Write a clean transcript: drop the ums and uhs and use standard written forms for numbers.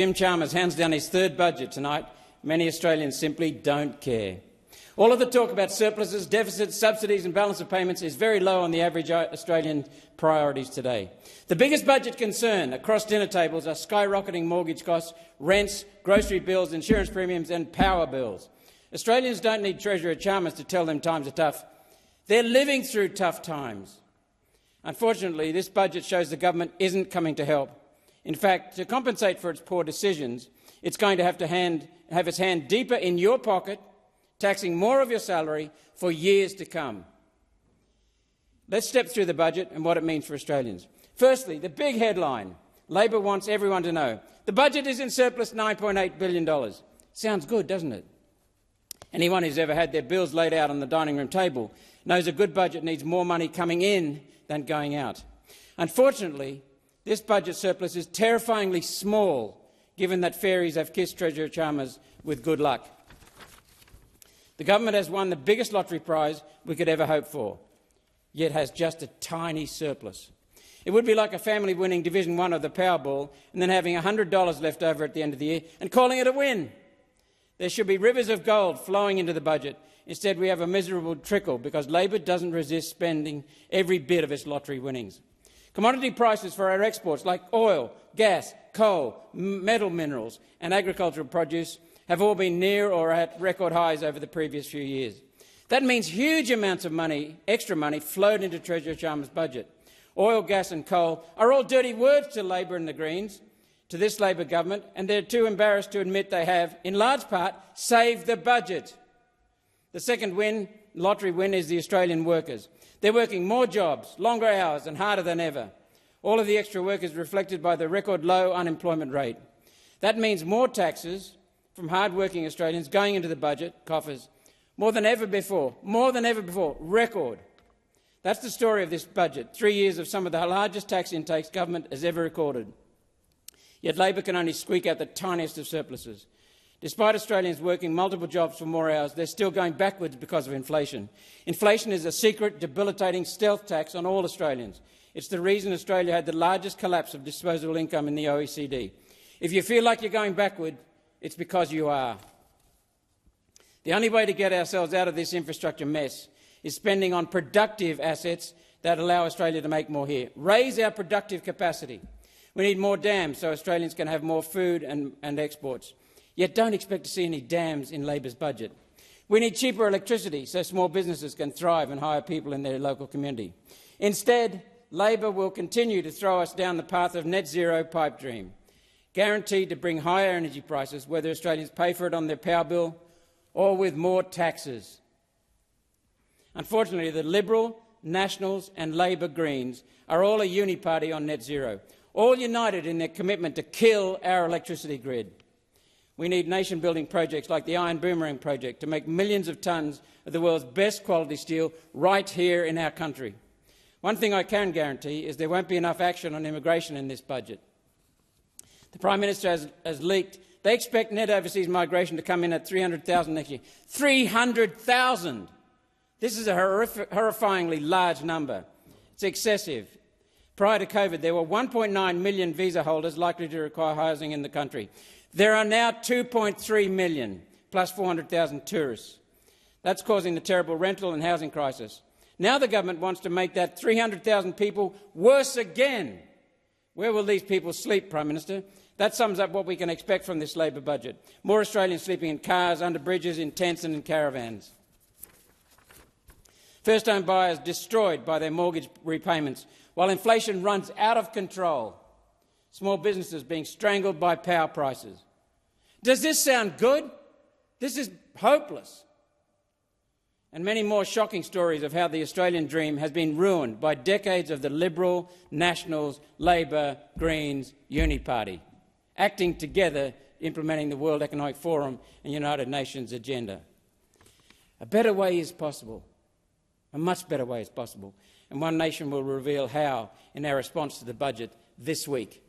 Jim Chalmers hands down his third budget tonight. Many Australians simply don't care. All of the talk about surpluses, deficits, subsidies and balance of payments is very low on the average Australian priorities today. The biggest budget concern across dinner tables are skyrocketing mortgage costs, rents, grocery bills, insurance premiums and power bills. Australians don't need Treasurer Chalmers to tell them times are tough. They're living through tough times. Unfortunately, this budget shows the government isn't coming to help. In fact, to compensate for its poor decisions, it's going to have its hand deeper in your pocket, taxing more of your salary for years to come. Let's step through the budget and what it means for Australians. Firstly, the big headline. Labor wants everyone to know. The budget is in surplus $9.8 billion. Sounds good, doesn't it? Anyone who's ever had their bills laid out on the dining room table knows a good budget needs more money coming in than going out. Unfortunately, this budget surplus is terrifyingly small, given that fairies have kissed Treasurer Chalmers with good luck. The government has won the biggest lottery prize we could ever hope for, yet has just a tiny surplus. It would be like a family winning Division 1 of the Powerball and then having $100 left over at the end of the year and calling it a win. There should be rivers of gold flowing into the budget. Instead, we have a miserable trickle because Labor doesn't resist spending every bit of its lottery winnings. Commodity prices for our exports like oil, gas, coal, metal minerals and agricultural produce have all been near or at record highs over the previous few years. That means huge amounts of money, extra money, flowed into Treasurer Chalmers' budget. Oil, gas and coal are all dirty words to Labor and the Greens, to this Labor government, and they're too embarrassed to admit they have, in large part, saved the budget. The second lottery win is the Australian workers. They're working more jobs, longer hours and harder than ever. All of the extra work is reflected by the record low unemployment rate. That means more taxes from hard-working Australians going into the budget coffers. More than ever before, record. That's the story of this budget, 3 years of some of the largest tax intakes government has ever recorded. Yet Labor can only squeak out the tiniest of surpluses. Despite Australians working multiple jobs for more hours, they're still going backwards because of inflation. Inflation is a secret, debilitating stealth tax on all Australians. It's the reason Australia had the largest collapse of disposable income in the OECD. If you feel like you're going backward, it's because you are. The only way to get ourselves out of this infrastructure mess is spending on productive assets that allow Australia to make more here. Raise our productive capacity. We need more dams so Australians can have more food and exports. Yet don't expect to see any dams in Labor's budget. We need cheaper electricity so small businesses can thrive and hire people in their local community. Instead, Labor will continue to throw us down the path of net zero pipe dream, guaranteed to bring higher energy prices, whether Australians pay for it on their power bill or with more taxes. Unfortunately, the Liberal, Nationals and Labor Greens are all a uni-party on net zero, all united in their commitment to kill our electricity grid. We need nation-building projects like the Iron Boomerang project to make millions of tonnes of the world's best quality steel right here in our country. One thing I can guarantee is there won't be enough action on immigration in this budget. The Prime Minister has leaked they expect net overseas migration to come in at 300,000 next year. 300,000! This is a horrifyingly large number. It's excessive. Prior to COVID, there were 1.9 million visa holders likely to require housing in the country. There are now 2.3 million, plus 400,000 tourists. That's causing the terrible rental and housing crisis. Now the government wants to make that 300,000 people worse again. Where will these people sleep, Prime Minister? That sums up what we can expect from this Labor budget. More Australians sleeping in cars, under bridges, in tents and in caravans. First-home buyers destroyed by their mortgage repayments, while inflation runs out of control. Small businesses being strangled by power prices. Does this sound good? This is hopeless. And many more shocking stories of how the Australian dream has been ruined by decades of the Liberal, Nationals, Labor, Greens, Uni-Party, acting together, implementing the World Economic Forum and United Nations agenda. A better way is possible. A much better way is possible. And One Nation will reveal how in our response to the budget this week.